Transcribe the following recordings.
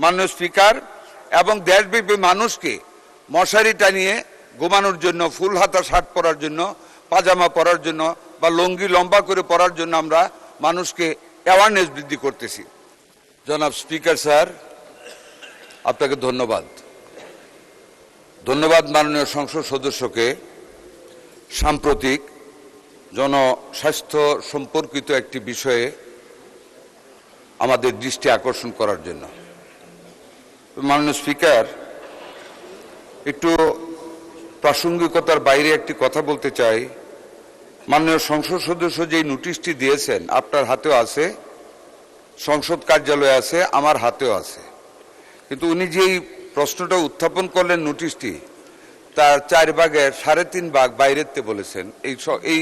মাননীয় স্পিকার, এবং দেশব্যাপী মানুষকে মশারি টানিয়ে ঘুমানোর জন্য, ফুল হাতা শার্ট পরার জন্য, পাজামা পরার জন্য বা লুঙ্গি লম্বা করে পরার জন্য আমরা মানুষকে অ্যাওয়ারনেস বৃদ্ধি করতেছি। জনাব স্পিকার স্যার, আপনাকে ধন্যবাদ। মাননীয় সংসদ সদস্যকে সাম্প্রতিক জনস্বাস্থ্য সম্পর্কিত একটি বিষয়ে আমাদের দৃষ্টি আকর্ষণ করার জন্য। মাননীয় স্পিকার, একটু প্রাসঙ্গিকতার বাইরে একটি কথা বলতে চাই। মাননীয় সংসদ সদস্য যেই নোটিশটি দিয়েছেন, আপনার হাতেও আছে, সংসদ কার্যালয়ে আছে, আমার হাতেও আছে, কিন্তু উনি যেই প্রশ্নটা উত্থাপন করলেন নোটিশটি, তার 4 ভাগের 3.5 ভাগ বাইরেতে বলেছেন। এই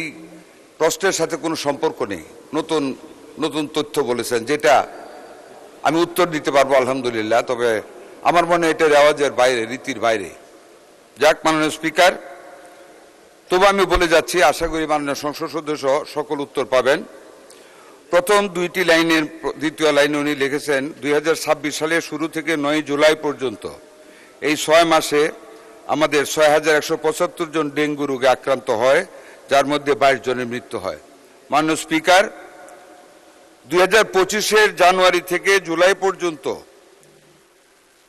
প্রশ্নের সাথে কোনো সম্পর্ক নেই, নতুন তথ্য বলেছেন, যেটা আমি উত্তর দিতে পারবো আলহামদুলিল্লাহ, তবে আমার মনে হয় এটা রেওয়াজের বাইরে, রীতির বাইরে। যাক মাননীয় স্পিকার, তবু আমি বলে যাচ্ছি, আশা করি মাননীয় সংসদ সদস্য সকল উত্তর পাবেন। প্রথম 2টি লাইনের দ্বিতীয় লাইনে উনি লিখেছেন 2026 সালের শুরু থেকে 9 জুলাই পর্যন্ত এই 6 মাসে আমাদের 6175 জন ডেঙ্গু রোগে আক্রান্ত হয়, যার মধ্যে 22 জনের মৃত্যু হয়। মাননীয় স্পিকার, 2025-এর জানুয়ারি থেকে জুলাই পর্যন্ত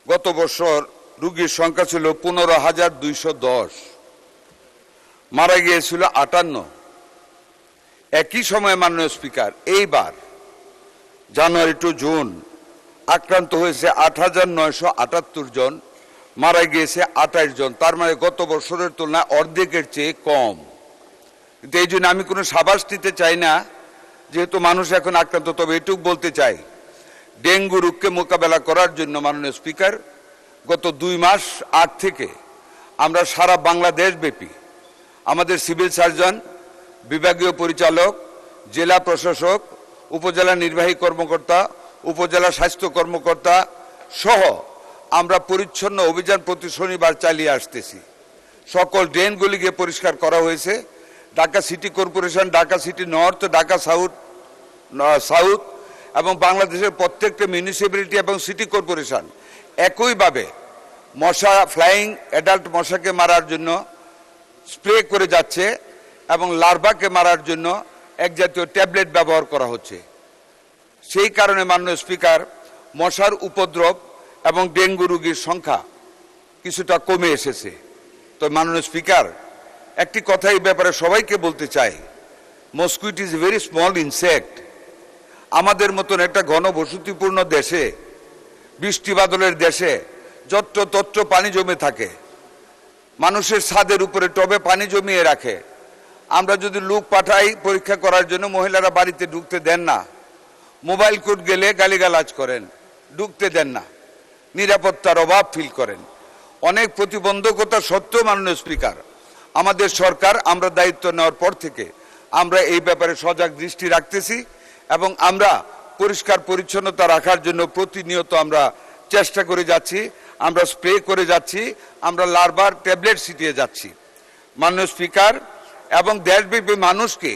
গত বছর রোগীর সংখ্যা ছিল 15,210, মারা গিয়েছিল 58। একই সময়ে মাননীয় স্পিকার, এইবার জানুয়ারি টু জুন আক্রান্ত হয়েছে 8,978 জন, মারা গিয়েছে 28 জন। তার মানে গত বছরের তুলনায় অর্ধেকের চেয়ে কম। কিন্তু এই জন্য আমি কোনো সাবাস নিতে চাই না, যেহেতু মানুষ এখন আক্রান্ত। তবে এটুকু বলতে চাই, ডেঙ্গু রোগকে মোকাবেলা করার জন্য মাননীয় স্পিকার, গত 2 মাস আগ থেকে আমরা সারা বাংলাদেশ ব্যাপী আমাদের সিভিল সার্জন, বিভাগীয় পরিচালক, জেলা প্রশাসক, উপজেলা নির্বাহী কর্মকর্তা, উপজেলা স্বাস্থ্য কর্মকর্তা সহ আমরা পরিচ্ছন্ন অভিযান প্রতি শনিবার চালিয়ে আসতেছি। সকল ড্রেনগুলিকে পরিষ্কার করা হয়েছে। Dhaka city corporation, Dhaka city north, Dhaka south এবং বাংলাদেশের প্রত্যেকটা মিউনিসিপ্যালিটি এবং সিটি কর্পোরেশন একইভাবে মশা, ফ্লাইং অ্যাডাল্ট মশাকে মারার জন্য স্প্রে করে যাচ্ছে এবং লার্ভাকে মারার জন্য এক জাতীয় ট্যাবলেট ব্যবহার করা হচ্ছে। সেই কারণে মাননীয় স্পিকার, মশার উপদ্রব এবং ডেঙ্গু রোগীর সংখ্যা কিছুটা কমে এসেছে। তো মাননীয় স্পিকার, একটি কথা এই ব্যাপারে সবাইকে বলতে চাই, mosquito is very small insect. আমাদের মতন একটা ঘনবসতিপূর্ণ দেশে, বৃষ্টি বাদলের দেশে যত্র পানি জমে থাকে, মানুষের ছাদের উপরে টবে পানি জমিয়ে রাখে। আমরা যদি লোক পাঠাই পরীক্ষা করার জন্য, মহিলারা বাড়িতে ঢুকতে দেন না, মোবাইল কোর্ট গেলে গালিগালাজ করেন, ঢুকতে দেন না, নিরাপত্তার অভাব ফিল করেন। অনেক প্রতিবন্ধকতা সত্ত্বেও মাননীয় স্পিকার, আমাদের সরকার, আমরা দায়িত্ব নেওয়ার পর থেকে আমরা এই ব্যাপারে সজাগ দৃষ্টি রাখতেছি এবং আমরা পরিষ্কার পরিচ্ছন্নতা রাখার জন্য প্রতিনিয়ত আমরা চেষ্টা করে যাচ্ছি, আমরা স্প্রে করে যাচ্ছি, আমরা লার্ভার ট্যাবলেট ছিটিয়ে যাচ্ছি। মাননীয় স্পিকার, এবং দেশব্যাপী মানুষকে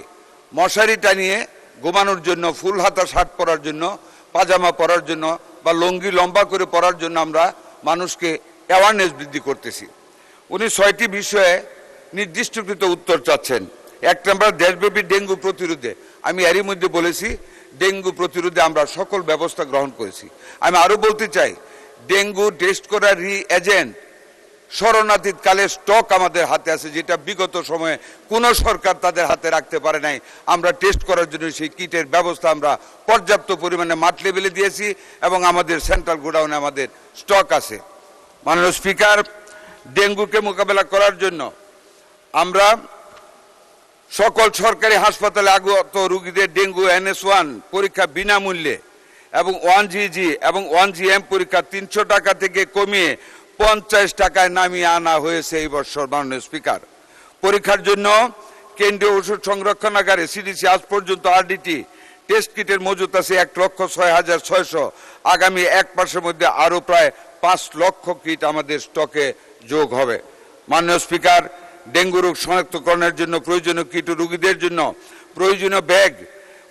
মশারি টানিয়ে ঘুমানোর জন্য, ফুল হাতা শার্ট পরার জন্য, পাজামা পরার জন্য বা লুঙ্গি লম্বা করে পরার জন্য আমরা মানুষকে অ্যাওয়ারনেস বৃদ্ধি করতেছি। উনি 6টি বিষয়ে নির্দিষ্টকৃত উত্তর চাচ্ছেন। 1 নম্বর, দেশব্যাপী ডেঙ্গু প্রতিরোধে। আমি এরই মধ্যে বলেছি, ডেঙ্গু প্রতিরোধে আমরা সকল ব্যবস্থা গ্রহণ করেছি। আমি আরও বলতে চাই, ডেঙ্গু টেস্ট করার রি-এজেন্ট শরণাতীত কালের স্টক আমাদের হাতে আছে, যেটা বিগত সময়ে কোনো সরকার তাদের হাতে রাখতে পারে নাই। আমরা টেস্ট করার জন্য সেই কিটের ব্যবস্থা আমরা পর্যাপ্ত পরিমাণে মাঠ লেভেলে দিয়েছি এবং আমাদের সেন্ট্রাল গোডাউনে আমাদের স্টক আছে। মাননীয় স্পিকার, ডেঙ্গুকে মোকাবেলা করার জন্য আমরা সকল সরকারি হাসপাতালে আগত রোগীদের ডেঙ্গু NS1 পরীক্ষা বিনামূল্যে এবং 1GG এবং 1GM পরীক্ষা 300 টাকা থেকে কমিয়ে 50 টাকায় নামিয়ে আনা হয়েছে এই বছর। মাননীয় স্পিকার, পরীক্ষার জন্য কেন্দ্রীয় ওষুধ সংরক্ষণাগারে CDC আজ পর্যন্ত RDT টেস্ট কিটের মজুত আছে 1,06,600। আগামী 1 মাসের মধ্যে আরও প্রায় 5 লক্ষ কিট আমাদের স্টকে যোগ হবে। মাননীয় স্পিকার, ডেঙ্গু রোগ শনাক্তকরণের জন্য প্রয়োজনীয় কিট ও রোগীদের জন্য প্রয়োজনীয় ব্যাগ,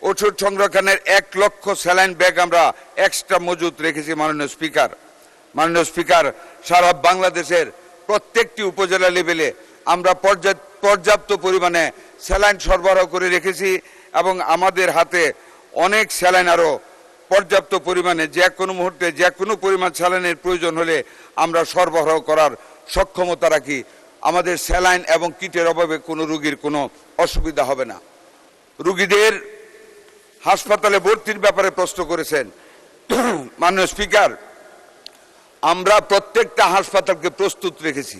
ওষুধ সংরক্ষণের 1 লক্ষ স্যালাইন ব্যাগ আমরা এক্সট্রা মজুত রেখেছি। মাননীয় স্পিকার, মাননীয় স্পিকার, সারা বাংলাদেশের প্রত্যেকটি উপজেলা লেভেলে আমরা পর্যাপ্ত পরিমাণে স্যালাইন সরবরাহ করে রেখেছি এবং আমাদের হাতে অনেক স্যালাইন আরও পর্যাপ্ত পরিমাণে যে কোনো মুহূর্তে যে কোনো পরিমাণ স্যালাইনের প্রয়োজন হলে আমরা সরবরাহ করার সক্ষমতা রাখি। আমাদের স্যালাইন এবং কিটের অভাবে কোনো রোগীর কোনো অসুবিধা হবে না। রোগীদের হাসপাতালে ভর্তির ব্যাপারে প্রশ্ন করেছেন মাননীয় স্পিকার, আমরা প্রত্যেকটা হাসপাতালকে প্রস্তুত রেখেছি।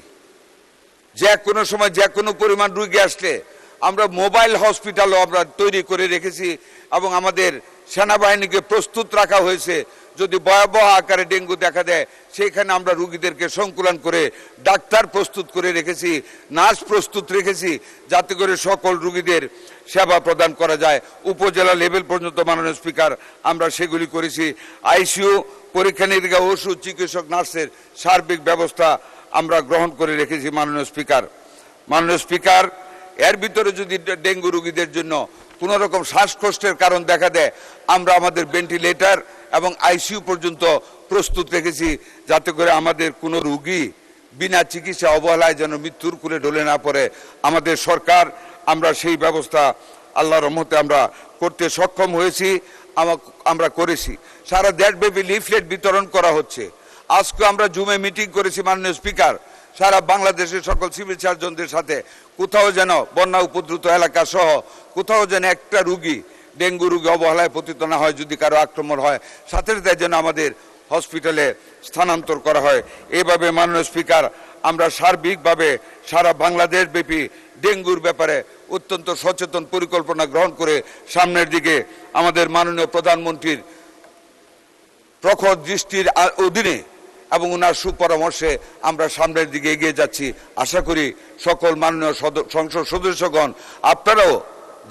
যে কোনো সময় যে কোনো পরিমাণ রোগী আসলে আমরা মোবাইল হসপিটালও আমরা তৈরি করে রেখেছি এবং আমাদের সেনাবাহিনীকে প্রস্তুত রাখা হয়েছে। যদি ভয়াবহ আকারে ডেঙ্গু দেখা দেয় সেইখানে আমরা রোগীদেরকে সংকুলন করে ডাক্তার প্রস্তুত করে রেখেছি, নার্স প্রস্তুত রেখেছি, যাতে করে সকল রোগীদের সেবা প্রদান করা যায়। উপজেলা লেভেল পর্যন্ত মাননীয় স্পিকার আমরা সেগুলি করেছি। আইসিইউ, পরীক্ষা নিরীক্ষা, ওষুধ, চিকিৎসক, নার্সের সার্বিক ব্যবস্থা আমরা গ্রহণ করে রেখেছি মাননীয় স্পিকার। মাননীয় স্পিকার, এর ভিতরে যদি ডেঙ্গু রোগীদের জন্য কোনো রকম শ্বাসকষ্টের কারণ দেখা দেয় আমরা আমাদের ভেন্টিলেটর এবং আইসিইউ পর্যন্ত প্রস্তুত রেখেছি, যাতে করে আমাদের কোনো রোগী বিনা চিকিৎসা অবহেলায় যেন মৃত্যুর কোলে ঢলে না পড়ে। আমাদের সরকার আমরা সেই ব্যবস্থা আল্লাহর রহমতে আমরা করতে সক্ষম হয়েছি, আমরা করেছি। সারা দেশব্যাপী লিফলেট বিতরণ করা হচ্ছে। আজকে আমরা জুমে মিটিং করেছি মাননীয় স্পিকার, সারা বাংলাদেশের সকল সিভিল সার্জনদের সাথে। কোথাও যেন বন্যা উপদ্রুত এলাকা সহ কোথাও যেন একটা রুগী ডেঙ্গু রোগী অবহেলায় পতিত না হয়, যদি কারো আক্রমণ হয় সাথে সাথে যেন আমাদের হসপিটালে স্থানান্তর করা হয়। এইভাবে মাননীয় স্পিকার আমরা সার্বিকভাবে সারা বাংলাদেশ ব্যাপী ডেঙ্গুর ব্যাপারে অত্যন্ত সচেতন পরিকল্পনা গ্রহণ করে সামনের দিকে আমাদের মাননীয় প্রধানমন্ত্রীর প্রখর দৃষ্টির অধীনে এবং ওনার সুপরামর্শে আমরা সামনের দিকে এগিয়ে যাচ্ছি। আশা করি সকল মাননীয় সংসদ সদস্যগণ আপনারাও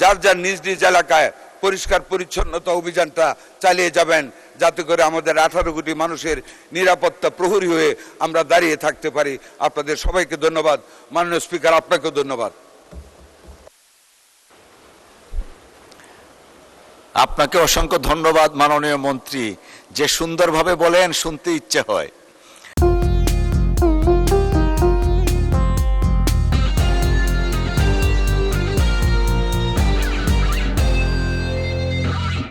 যার যার নিজ নিজ এলাকায় পরিষ্কার পরিচ্ছন্নতা অভিযানটা চালিয়ে যাবেন, যাতে করে আমাদের 18 কোটি মানুষের নিরাপত্তা প্রহরী হয়ে আমরা দাঁড়িয়ে থাকতে পারি। আপনাদের সবাইকে ধন্যবাদ। মাননীয় স্পিকার, আপনাকেও ধন্যবাদ। আপনাকে অসংখ্য ধন্যবাদ মাননীয় মন্ত্রী, যে সুন্দরভাবে বলেন শুনতে ইচ্ছে হয়।